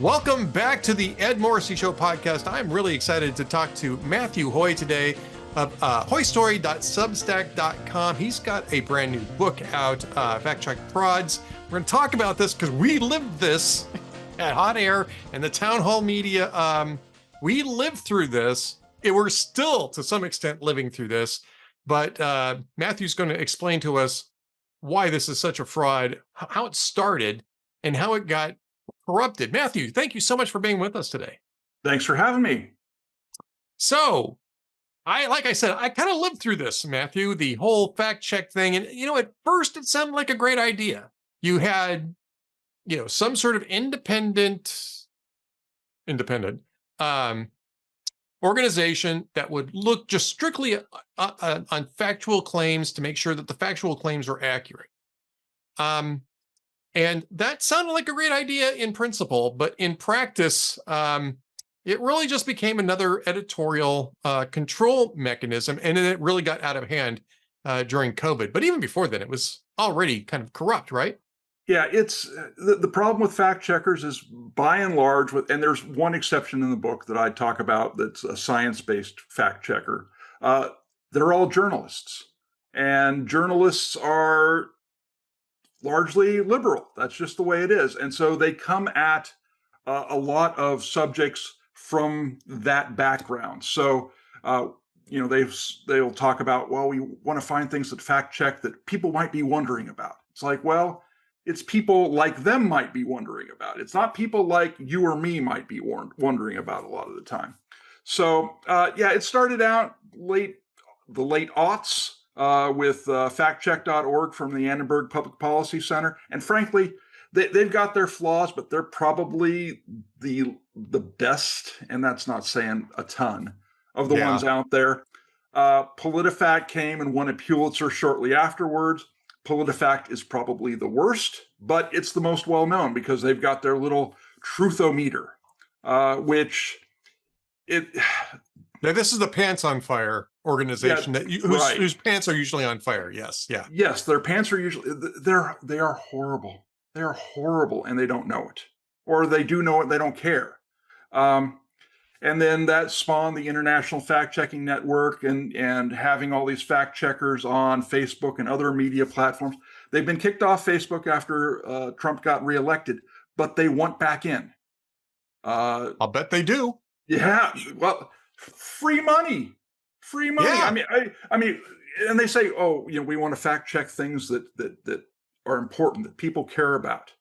Welcome back to the Ed Morrissey Show podcast. I'm really excited to talk to Matthew Hoy today of hoystory.substack.com. He's got a brand new book out, Fact Check Frauds. We're going to talk about this because we lived this at Hot Air and the town hall media. We lived through this. We're still, to some extent, living through this. But Matthew's going to explain to us why this is such a fraud, how it started, and how it got corrupted. Matthew, thank you so much for being with us today. Thanks for having me. So, like I said, I kind of lived through this, Matthew, the whole fact check thing. And, at first it sounded like a great idea. You had, some sort of independent organization that would look just strictly on factual claims to make sure that the factual claims were accurate. And that sounded like a great idea in principle, but in practice, it really just became another editorial control mechanism, and then it really got out of hand during COVID. But even before then, it was already kind of corrupt, right? Yeah, it's the problem with fact checkers is by and large, and there's one exception in the book that I talk about that's a science-based fact checker. They're all journalists, and journalists are largely liberal. That's just the way it is. And so they come at a lot of subjects from that background. So, they'll talk about, well, we want to find things that fact check that people might be wondering about. It's like, well, it's people like them might be wondering about. It's not people like you or me might be wondering about a lot of the time. So, it started out the late aughts. With factcheck.org from the Annenberg Public Policy Center. And frankly, they've got their flaws, but they're probably the best, and that's not saying a ton, of the ones out there. PolitiFact came and won a Pulitzer shortly afterwards. PolitiFact is probably the worst, but it's the most well-known because they've got their little truthometer, Now, this is the Pants on Fire organization whose pants are usually on fire. Yes, yeah. Yes, their pants are usually they are horrible. They are horrible, and they don't know it, or they do know it. They don't care. And then that spawned the International Fact Checking Network, and having all these fact checkers on Facebook and other media platforms. They've been kicked off Facebook after Trump got reelected, but they want back in. I'll bet they do. Yeah, well. Free money. Yeah. I mean, and they say, oh, we want to fact check things that are important that people care about.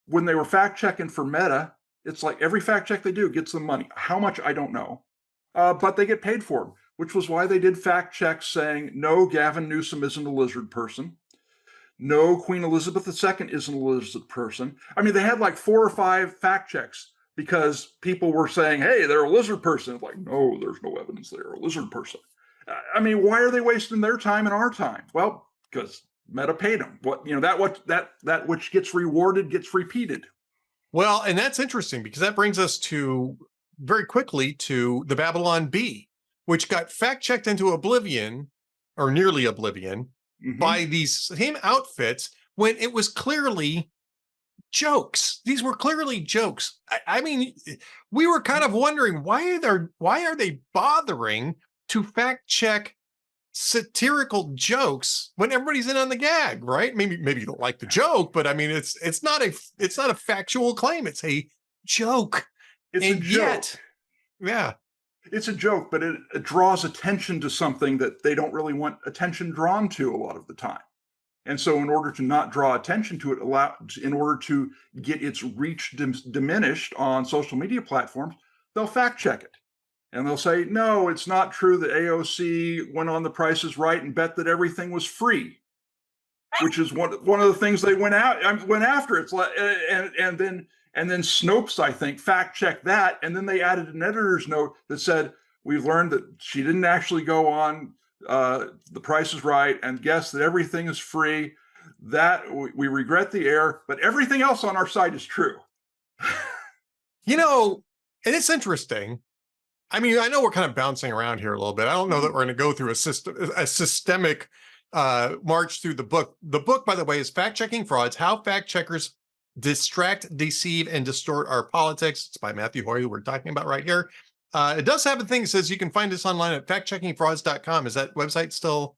When they were fact checking for Meta, it's like every fact check they do gets them money. How much, I don't know, but they get paid for them, which was why they did fact checks saying, no, Gavin Newsom isn't a lizard person. No, Queen Elizabeth II isn't a lizard person. I mean, they had like 4 or 5 fact checks because people were saying, hey, they're a lizard person. It's like, no, there's no evidence they're a lizard person. I mean, why are they wasting their time and our time? Well, because Meta paid them. That which gets rewarded gets repeated. Well, and that's interesting because that brings us very quickly to the Babylon Bee, which got fact-checked into oblivion, or nearly oblivion, by these same outfits when it was clearly jokes. These were clearly jokes. I mean, we were kind of wondering why are they bothering to fact check satirical jokes when everybody's in on the gag, right? Maybe you don't like the joke, but I mean, it's not a factual claim. It's a joke. It's a joke. Yeah. It's a joke, but it draws attention to something that they don't really want attention drawn to a lot of the time. And so in order to not draw attention to it, in order to get its reach diminished on social media platforms, they'll fact check it. And they'll say, no, it's not true that AOC went on The Price is Right and bet that everything was free, which is one of the things they went after. It's like, and then Snopes, I think, fact checked that. And then they added an editor's note that said, we've learned that she didn't actually go on The Price is Right and guess that everything is free. That we regret the error, but everything else on our site is true. And it's interesting. I mean, I know we're kind of bouncing around here a little bit. I don't know that we're going to go through a systemic march through the book. The book, by the way, is Fact Checking Frauds: How Fact Checkers Distract, Deceive, and Distort Our Politics. It's by Matthew Hoy, who we're talking about right here. It does have a thing that says you can find us online at factcheckingfrauds.com. Is that website still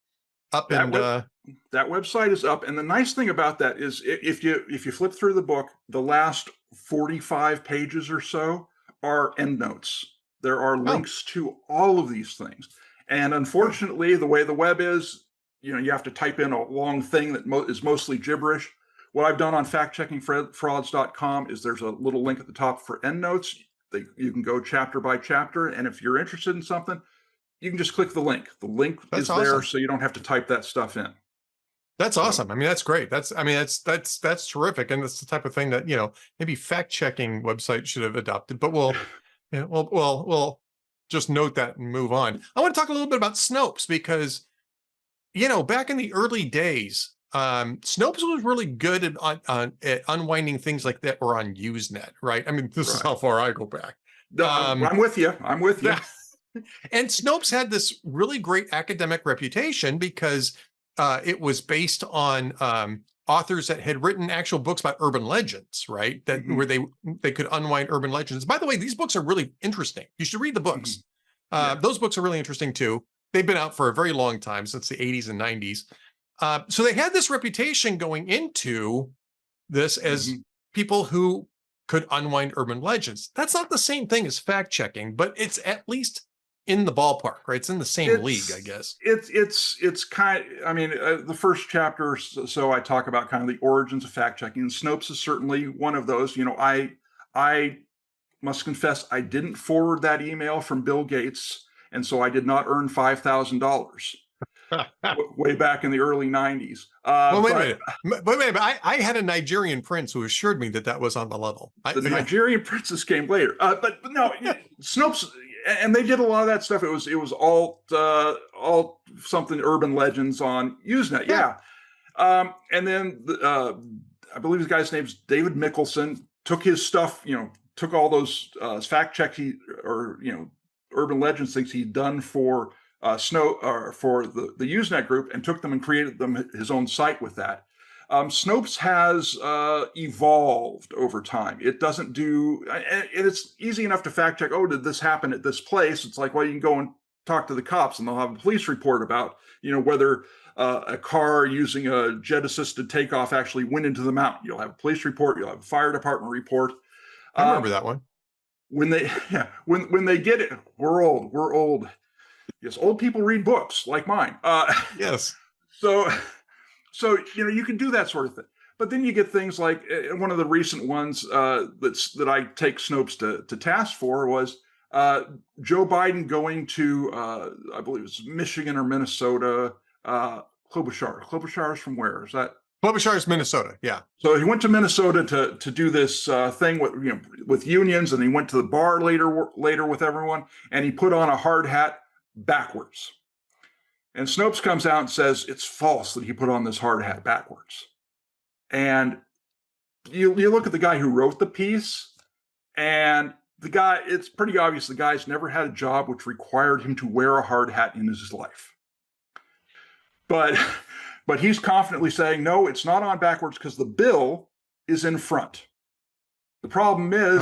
up? That website is up, and the nice thing about that is if you flip through the book, the last 45 pages or so are endnotes. There are links to all of these things, and unfortunately, the way the web is, you have to type in a long thing that is mostly gibberish. What I've done on factcheckingfrauds.com is there's a little link at the top for endnotes. You can go chapter by chapter, and if you're interested in something, you can just click the link. The link is there, so you don't have to type that stuff in. That's awesome. I mean, that's great. That's terrific, and that's the type of thing that maybe fact-checking websites should have adopted. But we'll just note that and move on. I want to talk a little bit about Snopes because back in the early days, Snopes was really good at unwinding things like that were on Usenet, right? I mean, this is how far I go back. I'm with you. And Snopes had this really great academic reputation because it was based on authors that had written actual books about urban legends, right? That where they could unwind urban legends. By the way, these books are really interesting. You should read the books. Those books are really interesting too. They've been out for a very long time, since the 80s and 90s. So they had this reputation going into this as people who could unwind urban legends. That's not the same thing as fact checking, but it's at least in the ballpark, right? It's in the same league, I guess. It's kind of, I mean, the first chapter, so I talk about kind of the origins of fact checking, and Snopes is certainly one of those. I must confess, I didn't forward that email from Bill Gates, and so I did not earn $5,000 way back in the early 90s. Well, wait a minute. I had a Nigerian prince who assured me that was on the level. The Nigerian princes came later. But no, Snopes, and they did a lot of that stuff. It was all something urban legends on Usenet. Yeah. And then I believe his guy's name's David Mickelson, took his stuff, took all those fact checks urban legends things he'd done for for the Usenet group, and took them and created them his own site with that. Snopes has evolved over time. It doesn't do, and it's easy enough to fact check. Oh, did this happen at this place? It's like, well, you can go and talk to the cops, and they'll have a police report about whether a car using a jet assisted takeoff actually went into the mountain. You'll have a police report. You'll have a fire department report. I remember that one. When they get it, we're old. Yes, old people read books like mine. Yes. So you can do that sort of thing. But then you get things like one of the recent ones that I take Snopes to task for was Joe Biden going to I believe it's Michigan or Minnesota. Klobuchar. Klobuchar is from where? Is that? Klobuchar is Minnesota. Yeah. So he went to Minnesota to do this thing with unions, and he went to the bar later with everyone, and he put on a hard hat backwards. And Snopes comes out and says it's false that he put on this hard hat backwards. And you look at the guy who wrote the piece, and it's pretty obvious the guy's never had a job which required him to wear a hard hat in his life. But he's confidently saying, no, it's not on backwards because the bill is in front. The problem is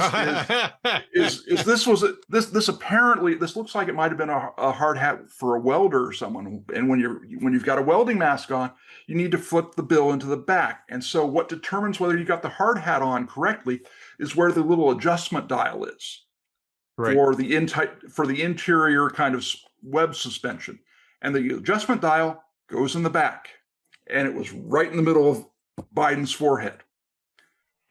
this apparently, this looks like it might have been a hard hat for a welder or someone. And when you've got a welding mask on, you need to flip the bill into the back. And so what determines whether you got the hard hat on correctly is where the little adjustment dial is, right, for the interior kind of web suspension. And the adjustment dial goes in the back. And it was right in the middle of Biden's forehead.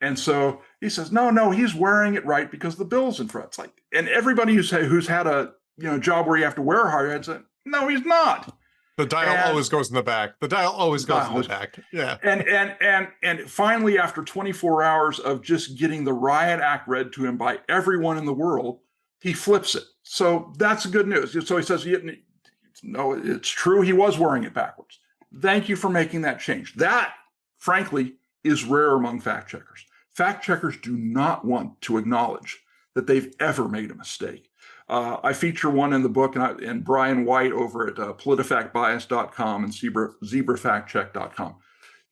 And so he says, no, he's wearing it right because the bill's in front. It's like, and everybody who's had a job where you have to wear a hard hat said, no, he's not. The dial always goes in the back. The dial always goes in the back. Yeah. And finally, after 24 hours of just getting the riot act read to him by everyone in the world, he flips it. So that's good news. So he says, no, it's true. He was wearing it backwards. Thank you for making that change. That, frankly, is rare among fact checkers. Fact checkers do not want to acknowledge that they've ever made a mistake. I feature one in the book, and Brian White over at politifactbias.com and zebrafactcheck.com.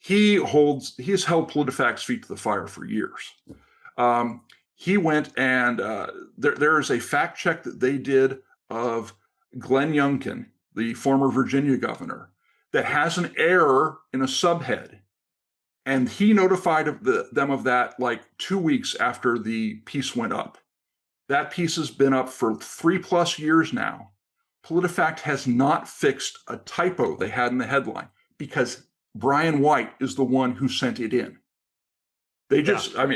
he's held PolitiFact's feet to the fire for years. He went and there is a fact check that they did of Glenn Youngkin, the former Virginia governor, that has an error in a subhead. And he notified them of that like 2 weeks after the piece went up. That piece has been up for 3+ years now. PolitiFact has not fixed a typo they had in the headline because Brian White is the one who sent it in. They just, they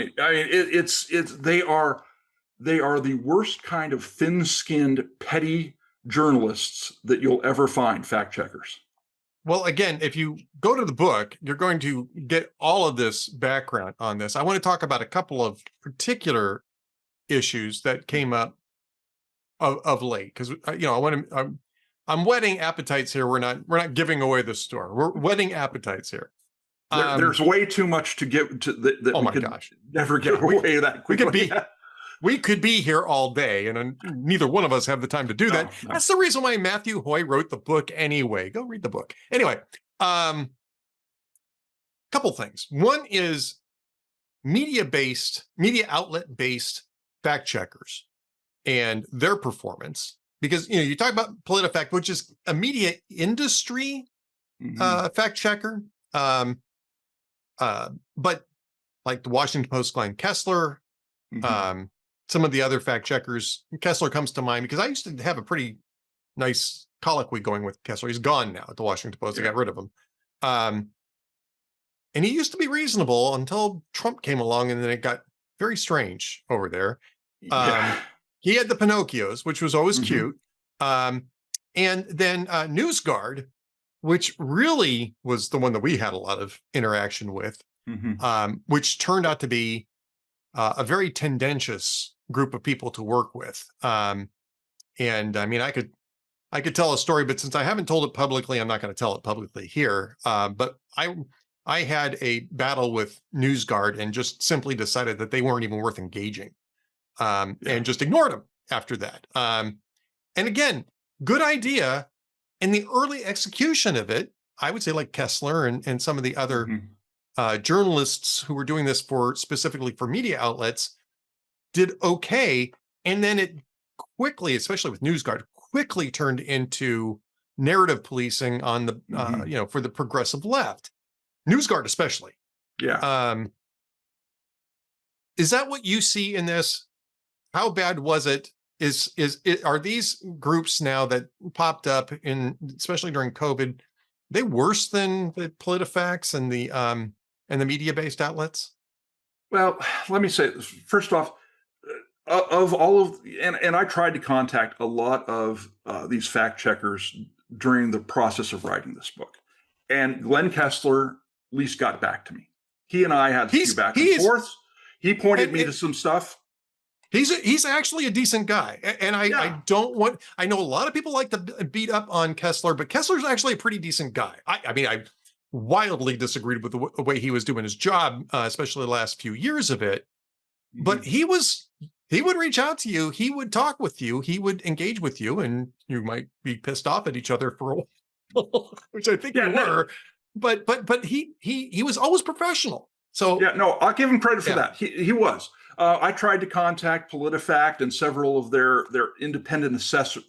are the worst kind of thin-skinned, petty journalists that you'll ever find, fact checkers. Well, again, if you go to the book, you're going to get all of this background on this. I want to talk about a couple of particular issues that came up of late, because I'm whetting appetites here. We're not giving away the store. We're whetting appetites here. There's way too much to give to that. Oh we my could gosh! Never get away that quickly. We could be here all day, and neither one of us have the time to do that. No. That's the reason why Matthew Hoy wrote the book anyway. Go read the book. Anyway, couple things. One is media outlet-based fact checkers and their performance. Because, you talk about PolitiFact, which is a media industry fact checker. But like the Washington Post, Glenn Kessler, some of the other fact checkers, Kessler comes to mind because I used to have a pretty nice colloquy going with Kessler. He's gone now at the Washington Post. I got rid of him. And he used to be reasonable until Trump came along, and then it got very strange over there. He had the Pinocchios, which was always cute. And then NewsGuard, which really was the one that we had a lot of interaction with, which turned out to be a very tendentious group of people to work with. And I mean, I could tell a story, but since I haven't told it publicly, I'm not going to tell it publicly here. But I had a battle with NewsGuard and just simply decided that they weren't even worth engaging, and just ignored them after that. And again, good idea. In the early execution of it, I would say like Kessler and some of the other journalists who were doing this specifically for media outlets did okay. And then it quickly, especially with NewsGuard, quickly turned into narrative policing on the, for the progressive left. NewsGuard especially. Yeah. Is that what you see in this? How bad was it? Are these groups now that popped up especially during COVID, they worse than the PolitiFacts and the media-based outlets? Well, let me say, first off, of all of, and I tried to contact a lot of these fact checkers during the process of writing this book, and Glenn Kessler at least got back to me. He and I had a few back and forth. He pointed me to some stuff. He's actually a decent guy, and I don't want. I know a lot of people like to beat up on Kessler, but Kessler's actually a pretty decent guy. I mean, I wildly disagreed with the way he was doing his job, especially the last few years of it. But he would reach out to you, he would talk with you, he would engage with you, and you might be pissed off at each other for a while, which I think you were. But he was always professional. So I'll give him credit for that. He was. I tried to contact PolitiFact and several of their independent assessors,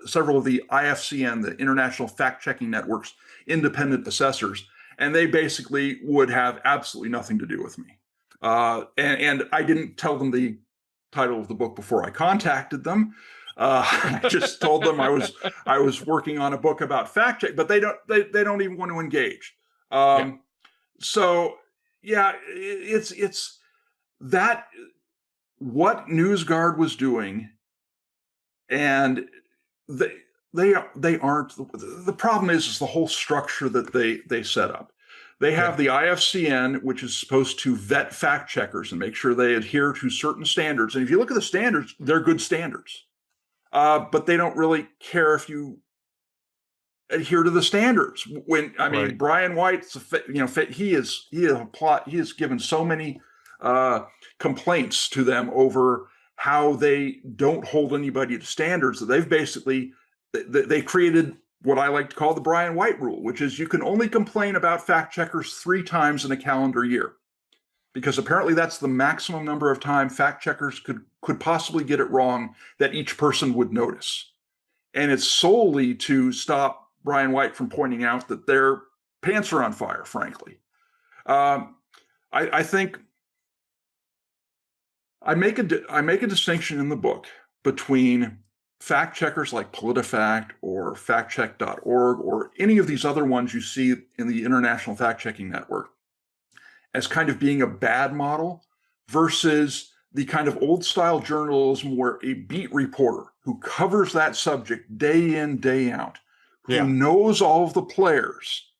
several of the IFCN, the International Fact Checking Network's independent assessors, and they basically would have absolutely nothing to do with me. And I didn't tell them the title of the book before I contacted them. I just told them I was working on a book about fact check, but they don't even want to engage. So it's that what NewsGuard was doing, and they aren't. The problem is the whole structure that they set up. They have the IFCN, which is supposed to vet fact checkers and make sure they adhere to certain standards. And if you look at the standards, they're good standards, but they don't really care if you adhere to the standards. Brian White's, he has given so many complaints to them over how they don't hold anybody to standards that they've basically they created what I like to call the Brian White rule, which is you can only complain about fact checkers 3 times in a calendar year, because apparently that's the maximum number of time fact checkers could possibly get it wrong that each person would notice. And it's solely to stop Brian White from pointing out that their pants are on fire, frankly. I think I make a distinction in the book between fact checkers like PolitiFact or factcheck.org or any of these other ones you see in the International Fact Checking Network as kind of being a bad model versus the kind of old style journalism where a beat reporter who covers that subject day in, day out, who knows all of the players,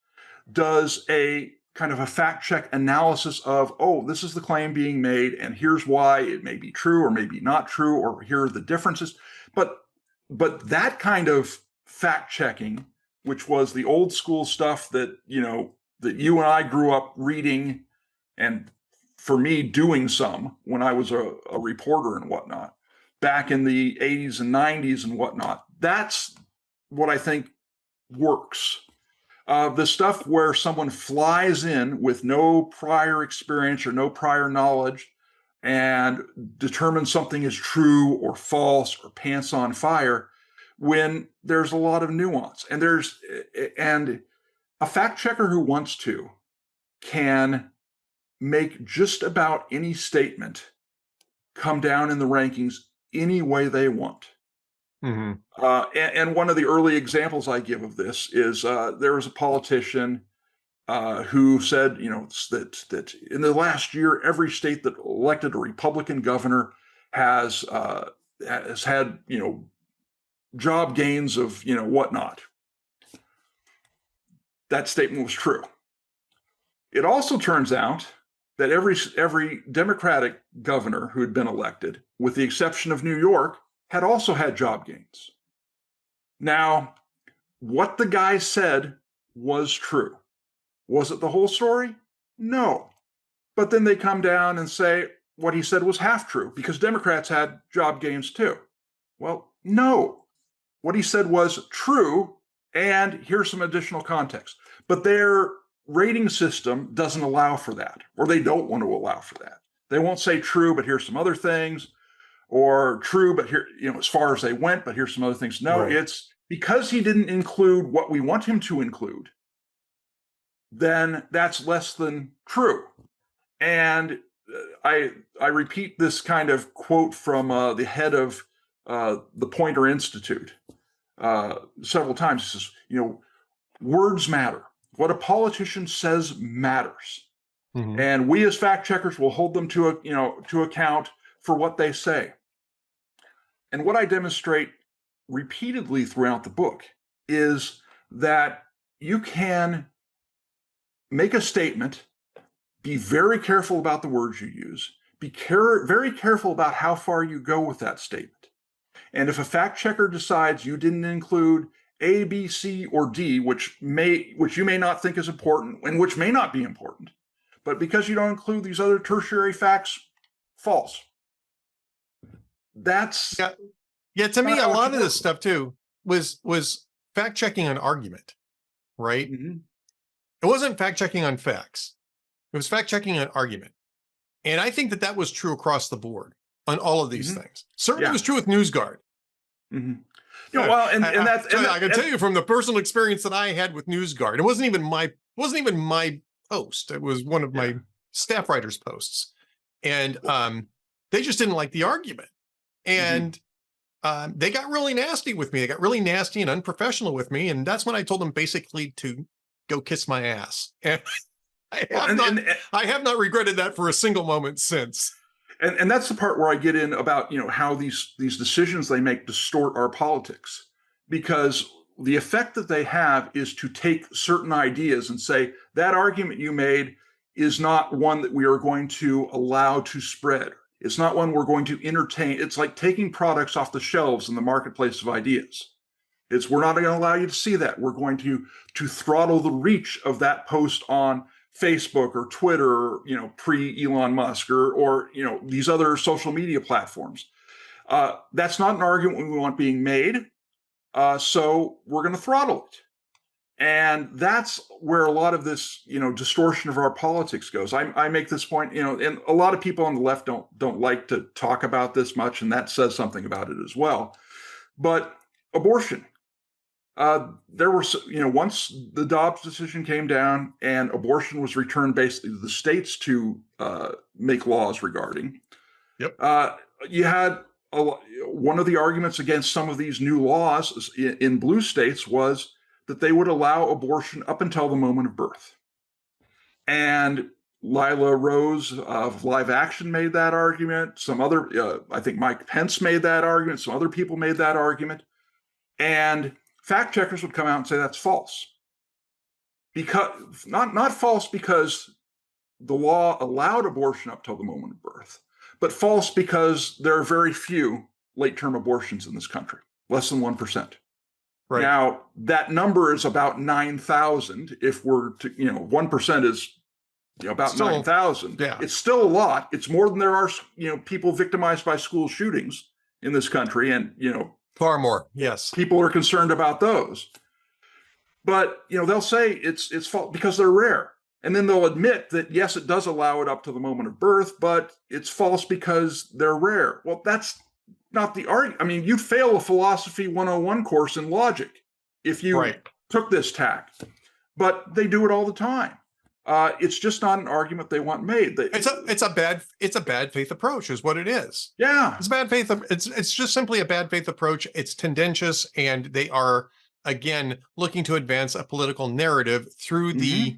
does a kind of a fact check analysis of, oh, this is the claim being made, and here's why it may be true or maybe not true, or here are the differences. But that kind of fact checking, which was the old school stuff that that you and I grew up reading, and for me doing some when I was a reporter and whatnot, back in the 80s and 90s and whatnot, that's what I think works. The stuff where someone flies in with no prior experience or no prior knowledge and determines something is true or false or pants on fire, when there's a lot of nuance. And a fact checker who wants to can make just about any statement come down in the rankings any way they want. Mm-hmm. And one of the early examples I give of this is there was a politician who said, that in the last year, every state that elected a Republican governor has had, job gains of, whatnot. That statement was true. It also turns out that every Democratic governor who had been elected, with the exception of New York, had also had job gains. Now, what the guy said was true. Was it the whole story? No. But then they come down and say what he said was half true because Democrats had job gains too. Well, no. What he said was true, and here's some additional context. But their rating system doesn't allow for that, or they don't want to allow for that. They won't say true, but here's some other things, or true, but here, as far as they went, but here's some other things. No, right. It's because he didn't include what we want him to include, then that's less than true. And I repeat this kind of quote from the head of the Poynter Institute several times. He says, words matter. What a politician says matters. Mm-hmm. And we as fact checkers will hold them to account for what they say. And what I demonstrate repeatedly throughout the book is that you can make a statement, be very careful about the words you use, be very careful about how far you go with that statement. And if a fact checker decides you didn't include A, B, C, or D, which you may not think is important and which may not be important, but because you don't include these other tertiary facts, false. That's to me, a lot of this stuff too was fact checking an argument, right? Mm-hmm. It wasn't fact checking on facts. It was fact checking an argument. And I think that was true across the board on all of these things. Certainly was true with NewsGuard. Mm-hmm. I can tell you from the personal experience that I had with NewsGuard, it wasn't even my post. It was one of my staff writers' posts. And they just didn't like the argument. And they got really nasty with me. They got really nasty and unprofessional with me. And that's when I told them basically to go kiss my ass. And I have not regretted that for a single moment since. And that's the part where I get in about, how these decisions they make distort our politics, because the effect that they have is to take certain ideas and say that argument you made is not one that we are going to allow to spread. It's not one we're going to entertain. It's like taking products off the shelves in the marketplace of ideas. We're not going to allow you to see that. We're going to throttle the reach of that post on Facebook or Twitter, pre-Elon Musk or these other social media platforms. That's not an argument we want being made. So we're going to throttle it. And that's where a lot of this, distortion of our politics goes. I make this point, and a lot of people on the left don't like to talk about this much, and that says something about it as well. But abortion, there were, once the Dobbs decision came down and abortion was returned basically to the states to make laws regarding. Yep. You had one of the arguments against some of these new laws in blue states was that they would allow abortion up until the moment of birth. And Lila Rose of Live Action made that argument. Some other, I think Mike Pence made that argument. Some other people made that argument. And fact checkers would come out and say that's false. Because not false because the law allowed abortion up till the moment of birth, but false because there are very few late-term abortions in this country, less than 1%. Right. Now, that number is about 9,000. If we're to, 1% is about 9,000. Yeah. It's still a lot. It's more than there are, people victimized by school shootings in this country. And, far more. Yes. People are concerned about those. But, they'll say it's false because they're rare. And then they'll admit that, yes, it does allow it up to the moment of birth, but it's false because they're rare. Well, that's not the argument. I mean, you'd fail a philosophy 101 course in logic if you took this tack, but they do it all the time. It's just not an argument they want made. It's a bad faith approach is what it is. Yeah. It's bad faith. It's just simply a bad faith approach. It's tendentious, and they are, again, looking to advance a political narrative through the,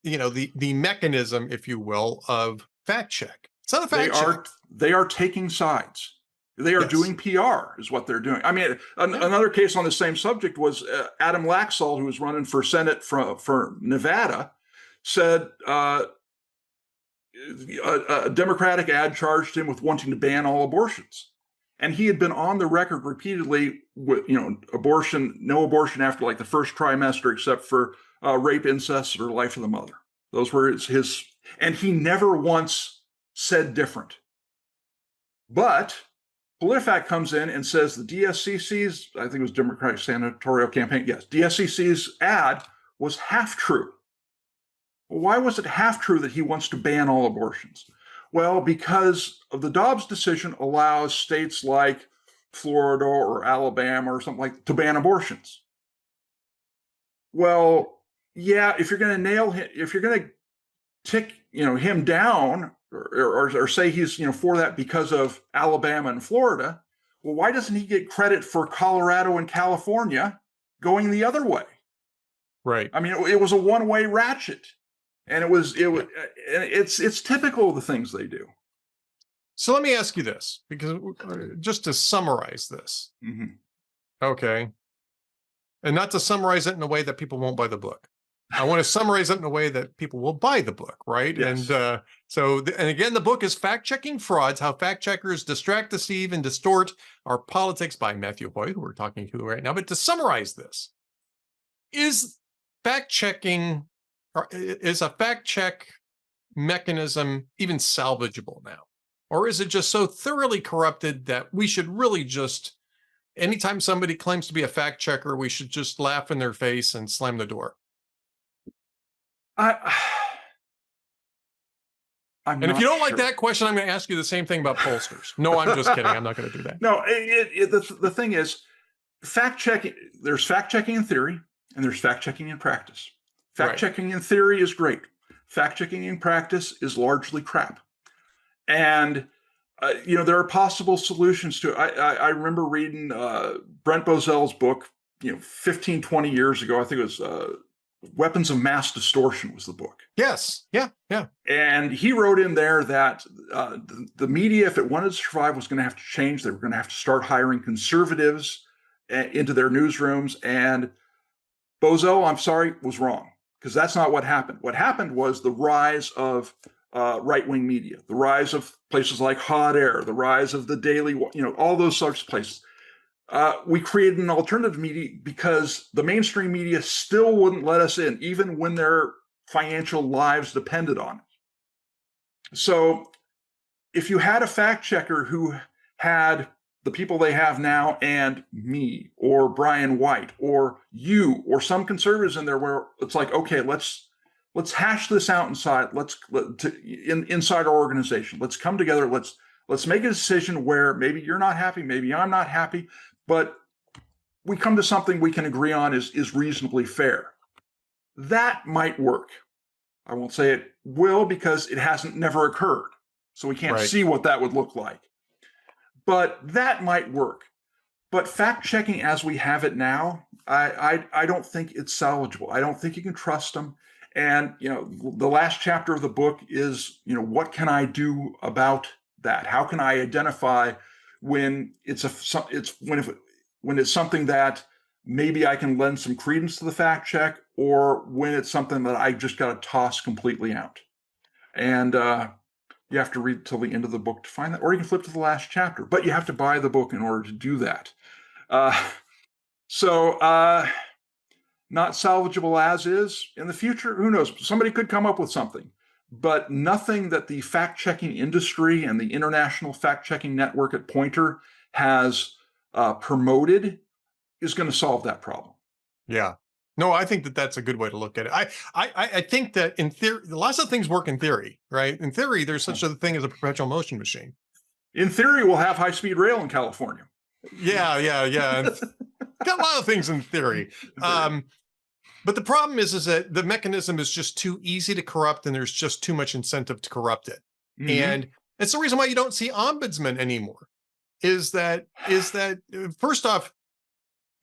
the mechanism, if you will, of fact check. It's not a fact check. They are taking sides. They are doing PR is what they're doing. I mean, another case on the same subject was Adam Laxalt, who was running for Senate for Nevada, said a Democratic ad charged him with wanting to ban all abortions. And he had been on the record repeatedly with, no abortion after like the first trimester, except for rape, incest, or life of the mother. Those were his, and he never once said different. But PolitiFact comes in and says the DSCC's, I think it was Democratic Senatorial Campaign, yes, DSCC's ad was half true. Well, why was it half true that he wants to ban all abortions? Well, because of the Dobbs decision allows states like Florida or Alabama or something like to ban abortions. Well, yeah, if you're going to nail him, if you're going to tick, him down or say he's, for that because of Alabama and Florida, well, why doesn't he get credit for Colorado and California going the other way? Right. I mean, it was a one-way ratchet. And it's typical of the things they do. So let me ask you this, because just to summarize this, okay, and not to summarize it in a way that people won't buy the book. I want to summarize it in a way that people will buy the book, right? Yes. And and again, the book is Fact-Checking Frauds: How Fact Checkers Distract, Deceive, and Distort Our Politics by Matthew Hoyt, who we're talking to right now. But to summarize this, is fact-checking, or is a fact-check mechanism even salvageable now? Or is it just so thoroughly corrupted that we should really just, anytime somebody claims to be a fact checker, we should just laugh in their face and slam the door? And if you don't like that question, I'm going to ask you the same thing about pollsters. No, I'm just kidding. I'm not going to do that. No, the thing is, fact checking. There's fact checking in theory, and there's fact checking in practice. Fact checking in theory is great. Fact checking in practice is largely crap. And there are possible solutions to it. I remember reading Brent Bozell's book, 15, 20 years ago. I think it was Weapons of Mass Distortion was the book. Yes. Yeah. And he wrote in there that the media, if it wanted to survive, was going to have to change. They were going to have to start hiring conservatives into their newsrooms. And Bozell, I'm sorry, was wrong, because that's not what happened. What happened was the rise of right-wing media, the rise of places like Hot Air, the rise of the Daily, all those sorts of places. We created an alternative media because the mainstream media still wouldn't let us in, even when their financial lives depended on it. So if you had a fact checker who had the people they have now and me or Brian White or you or some conservatives in there where it's like, okay, let's hash this out inside. Inside our organization. Let's come together. Let's make a decision where maybe you're not happy, maybe I'm not happy, but we come to something we can agree on is reasonably fair. That might work. I won't say it will because it hasn't never occurred. So we can't see what that would look like. But that might work. But fact checking as we have it now, I don't think it's salvageable. I don't think you can trust them. And the last chapter of the book is, what can I do about that? How can I identify when it's something that maybe I can lend some credence to the fact check, or when it's something that I just got to toss completely out. And you have to read till the end of the book to find that, or you can flip to the last chapter, but you have to buy the book in order to do that. Not salvageable as is. In the future, who knows? Somebody could come up with something, but nothing that the fact-checking industry and the International Fact-Checking Network at Poynter has promoted is going to solve that problem. Yeah. No, I think that that's a good way to look at it. I think that in theory, lots of things work in theory, right? In theory, there's such a thing as a perpetual motion machine. In theory, we'll have high-speed rail in California. Yeah. Got a lot of things in theory. But the problem is that the mechanism is just too easy to corrupt, and there's just too much incentive to corrupt it. Mm-hmm. And it's the reason why you don't see ombudsmen anymore. Is that first off,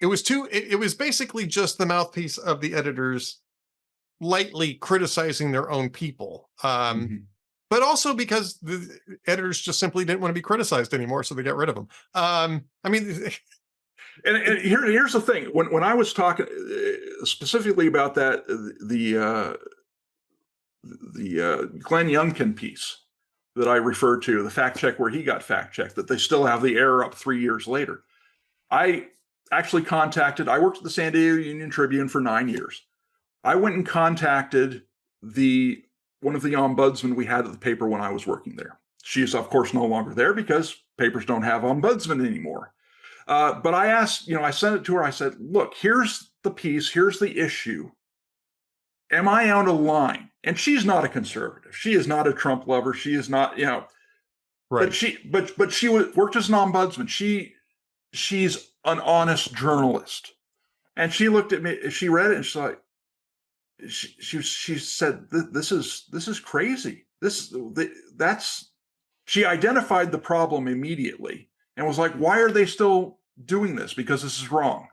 it was basically just the mouthpiece of the editors lightly criticizing their own people. But also because the editors just simply didn't want to be criticized anymore, so they got rid of them. And here's the thing: when I was talking specifically about that, the Glenn Youngkin piece that I referred to, the fact check where he got fact checked, that they still have the error up 3 years later. I actually I worked at the San Diego Union Tribune for 9 years. I went and contacted one of the ombudsmen we had at the paper when I was working there. She is, of course, no longer there because papers don't have ombudsmen anymore. But I asked, I sent it to her. I said, look, here's the piece. Here's the issue. Am I out of line? And she's not a conservative. She is not a Trump lover. She is not, right. But she worked as an ombudsman. She's an honest journalist. And she looked at me, she read it, and she's like, she said, this is crazy. She identified the problem immediately and was like, why are they still doing this? Because this is wrong.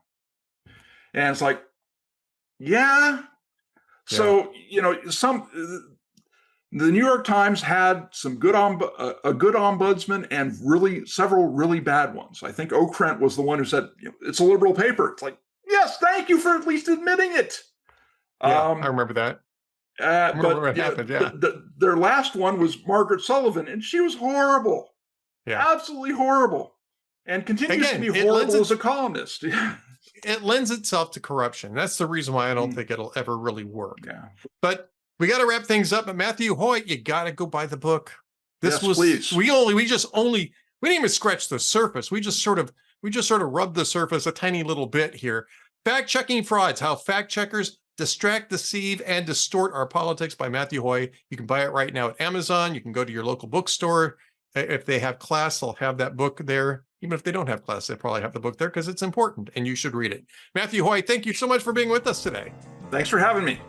And it's like, yeah. So, the New York Times had some good a good ombudsman and several really bad ones. I think Okrent was the one who said, it's a liberal paper. It's like, yes, thank you for at least admitting it. Yeah, I remember that. I remember what happened, yeah. Their last one was Margaret Sullivan, and she was horrible. Yeah. Absolutely horrible. And continues to be horrible as a columnist. It lends itself to corruption. That's the reason why I don't think it'll ever really work. Yeah. But we got to wrap things up. But Matthew Hoyt, you got to go buy the book. Please. We didn't even scratch the surface. We just sort of rubbed the surface a tiny little bit here. Fact-checking frauds: how fact checkers distract, deceive, and distort our politics by Matthew Hoyt. You can buy it right now at Amazon. You can go to your local bookstore. If they have class, they'll have that book there. Even if they don't have class, they probably have the book there because it's important and you should read it. Matthew Hoyt, thank you so much for being with us today. Thanks for having me.